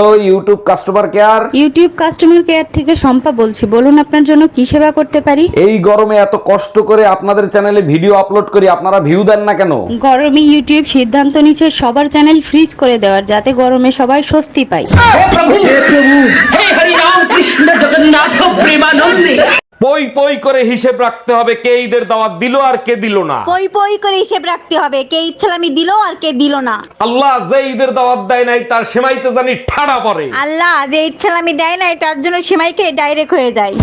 Hello YouTube customer care. YouTube customer care থেকে শম্পা বলছি, বলুন আপনার জন্য কি সেবা করতে পারি। এই গরমে এত কষ্ট করে আপনাদের চ্যানেলে ভিডিও আপলোড করি, আপনারা ভিউ দেন না কেন? গরমে ইউটিউব সিদ্ধান্ত নিচ্ছে সবার চ্যানেল ফ্রিজ করে দেওয়ার, যাতে গরমে সবাই স্বস্তি পায়। পই পই করে হিসেব রাখতে হবে কে ঈদের দাওয়াত দিল আর কে দিল না। পই পই করে হিসেব রাখতে হবে কে ইচ্ছালামি দিল আর কে দিল না। আল্লাহ যে ঈদের দাওয়াত দেয় নাই তার সেমাইতে জানি ঠাড়া পড়ে। আল্লাহ যে ইচ্ছালামি দেয় না তার জন্য সেমাইকে ডাইরেক্ট হয়ে যায়।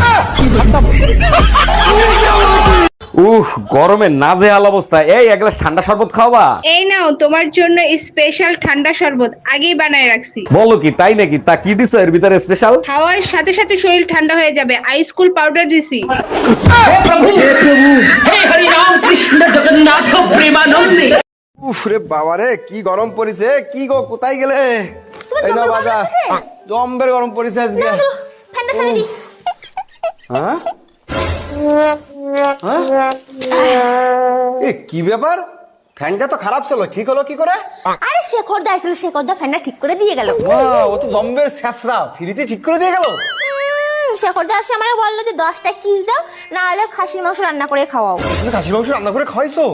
গরমে নাজেহাল অবস্থা। এই এক গ্লাস ঠান্ডা শরবত খাওয়াবা? এই নাও তোমার জন্য স্পেশাল ঠান্ডা শরবত আগেই বানায় রাখছি। বলো কি, তাই নাকি? তা কি দিছো এর ভিতরে স্পেশাল? খাওয়ার সাথে সাথে শরীর ঠান্ডা হয়ে যাবে, আইস কুল পাউডার দিছি। উফ রে বাবা রে, কি গরম পড়েছে! কি গো, কোথায় গেলে? এই না বাজা, জম্বের গরম পড়েছে আজকে। ঠান্ডা ছাড়ি দি। হ্যাঁ এ কি ব্যাপার? ফ্যানটা তো খারাপ ছিল, ঠিক হলো কি করে? আরে শেখর দা আইছিল, শেখর দা ফ্যানটা ঠিক করে দিয়ে গেল। ও তো জম্বের ছেঁচড়া, ফ্রিতে ঠিক করে দিয়ে গেল। শেখর দা এসে আমারে বললো যে 10টা কিল দাও, না হলে খাসির মাংস রান্না করে খাওয়াও। তুমি খাসির মাংস রান্না করে খাওয়াইছো?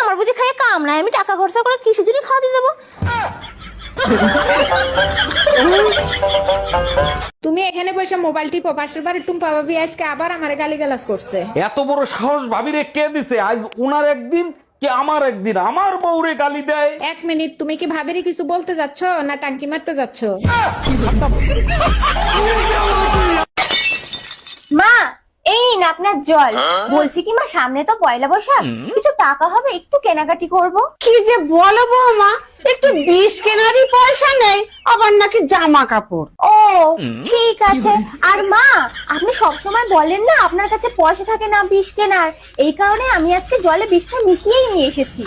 আমার বুঝি খাই কাম নাই, আমি টাকা খরচা করে কিসের জন্য খাওয়াতে যাবো? তুমি এখানে বসে মোবাইল টিপো, পাশের বাড়ির টুম্পা ভাবি আজকে আবার আমারে গালিগালাজ করছে। এত বড় সাহস ভাবিরে কে দিছে? আজ উনার একদিন কি আমার একদিন, আমার বউরে গালি দেয়। 1 মিনিট, তুমি কি ভাবিরে কিছু বলতে যাচ্ছ না টাঙ্কি মারতে যাচ্ছ? মা এই না আপনার জল। বলছি কি মা, সামনে তো পয়লা বৈশাখ, কিছু টাকা হবে, একটু কেনাকাটি করব। কি যে বলো বৌমা, একটু বিষ কেনারই পয়সা নেই, আবার নাকি জামা কাপড়। ও ঠিক আছে। আর মা, আপনি সব সময় বলেন না আপনার কাছে পয়সা থাকে না বিষ কেনার, এই কারণে আমি আজকে জলে বিষটা মিশিয়েই নিয়ে এসেছি।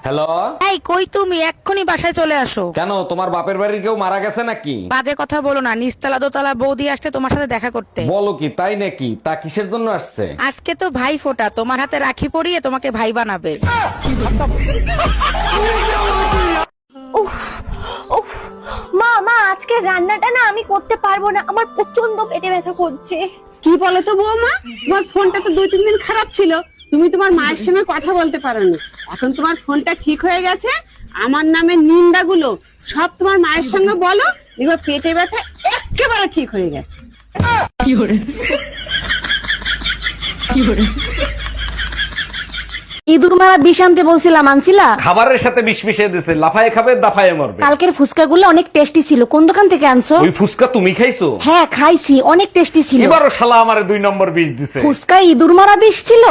হ্যালো, এই কই তুমি? এক্ষুনি বাসায় চলে আসো। কেন তোমার বাপের বাড়ির কেউ মারা গেছে নাকি? বাজে কথা বলো না, নিচতলা দোতলা বৌদি আসছে তোমার সাথে দেখা করতে। বলো কি, তাই নাকি? তা কিসের জন্য আসছে? আজকে তো ভাই ফোঁটা, তোমার হাতে রাখি পরিয়ে তোমাকে ভাই বানাবে। মা মা, আজকে রান্নাটা না আমি করতে পারবো না, আমার প্রচন্ড পেটে ব্যথা করছে। কি বলো তো বৌমা, তোমার ফোনটা তো 2-3 দিন খারাপ ছিল, তুমি তোমার মায়ের সঙ্গে কথা বলতে পারো না। এখন তোমার ফোনটা ঠিক হয়ে গেছে, আমার নামে নিন্দাগুলো সব তোমার মায়ের সঙ্গে বলো, দেখো পেটে ব্যথা একেবারে ঠিক হয়ে গেছে। ইঁদুর মারা বিষ আনতে বলছিলাম, আনছিলা? খাবারের সাথে বিষ মিশিয়ে দিছে, লাফায় খাবে দাফায় মরবে। কালকের ফুচকাগুলো অনেক টেস্টি ছিল, কোন দোকান থেকে আনছো? ওই ফুসকা তুমি খাইছো? হ্যাঁ খাইছি, অনেক টেস্টি ছিল। এবারও শালা আমারে 2 নম্বর বিষ দিছে। ফুচকায় ইঁদুর মারা বিষ ছিল।